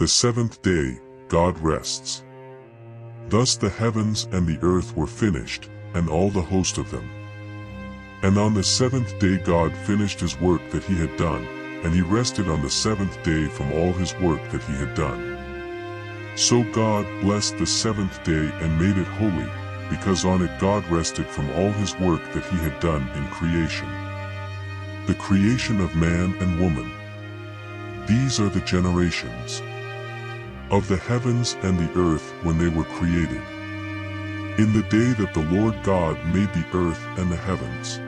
The seventh day, God rests. Thus the heavens and the earth were finished, and all the host of them. And on the seventh day God finished his work that he had done, and he rested on the seventh day from all his work that he had done. So God blessed the seventh day and made it holy, because on it God rested from all his work that he had done in creation. The creation of man and woman. These are the generations of the heavens and the earth when they were created, in the day that the Lord God made the earth and the heavens.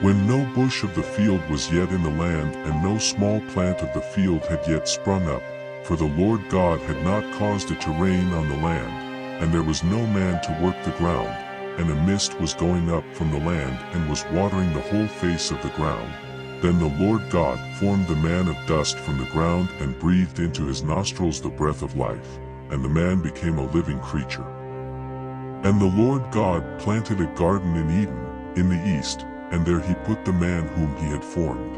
When no bush of the field was yet in the land, and no small plant of the field had yet sprung up, for the Lord God had not caused it to rain on the land, and there was no man to work the ground, and a mist was going up from the land and was watering the whole face of the ground. Then the Lord God formed the man of dust from the ground and breathed into his nostrils the breath of life, and the man became a living creature. And the Lord God planted a garden in Eden, in the east, and there he put the man whom he had formed.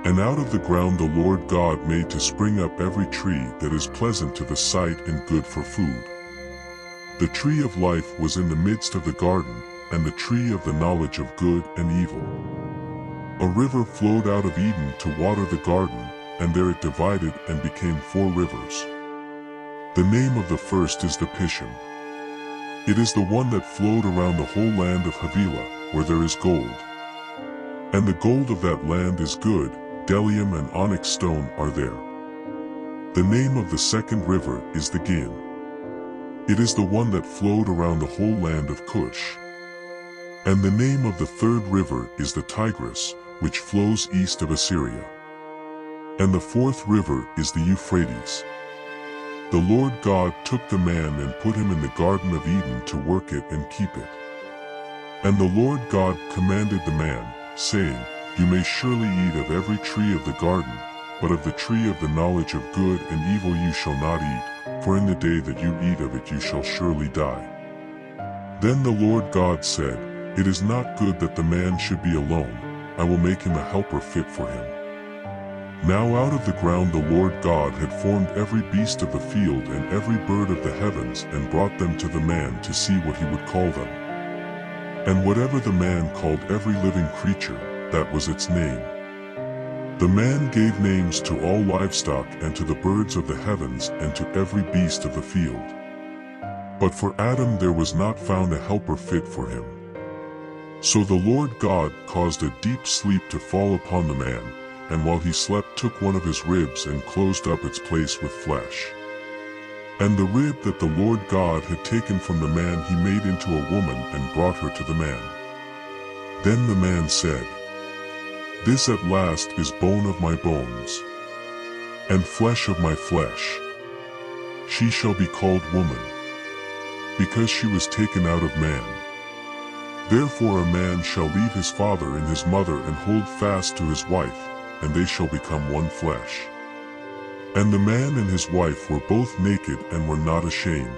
And out of the ground the Lord God made to spring up every tree that is pleasant to the sight and good for food. The tree of life was in the midst of the garden, and the tree of the knowledge of good and evil. A river flowed out of Eden to water the garden, and there it divided and became 4 rivers. The name of the first is the Pishon. It is the one that flowed around the whole land of Havilah, where there is gold. And the gold of that land is good, bdellium and onyx stone are there. The name of the second river is the Gihon. It is the one that flowed around the whole land of Cush. And the name of the third river is the Tigris, which flows east of Assyria. And the fourth river is the Euphrates. The Lord God took the man and put him in the Garden of Eden to work it and keep it. And the Lord God commanded the man, saying, You may surely eat of every tree of the garden, but of the tree of the knowledge of good and evil you shall not eat, for in the day that you eat of it you shall surely die. Then the Lord God said, It is not good that the man should be alone. I will make him a helper fit for him. Now out of the ground the Lord God had formed every beast of the field and every bird of the heavens, and brought them to the man to see what he would call them. And whatever the man called every living creature, that was its name. The man gave names to all livestock and to the birds of the heavens and to every beast of the field. But for Adam there was not found a helper fit for him. So the Lord God caused a deep sleep to fall upon the man, and while he slept took one of his ribs and closed up its place with flesh. And the rib that the Lord God had taken from the man he made into a woman and brought her to the man. Then the man said, This at last is bone of my bones, and flesh of my flesh. She shall be called woman, because she was taken out of man. Therefore a man shall leave his father and his mother and hold fast to his wife, and they shall become one flesh. And the man and his wife were both naked and were not ashamed.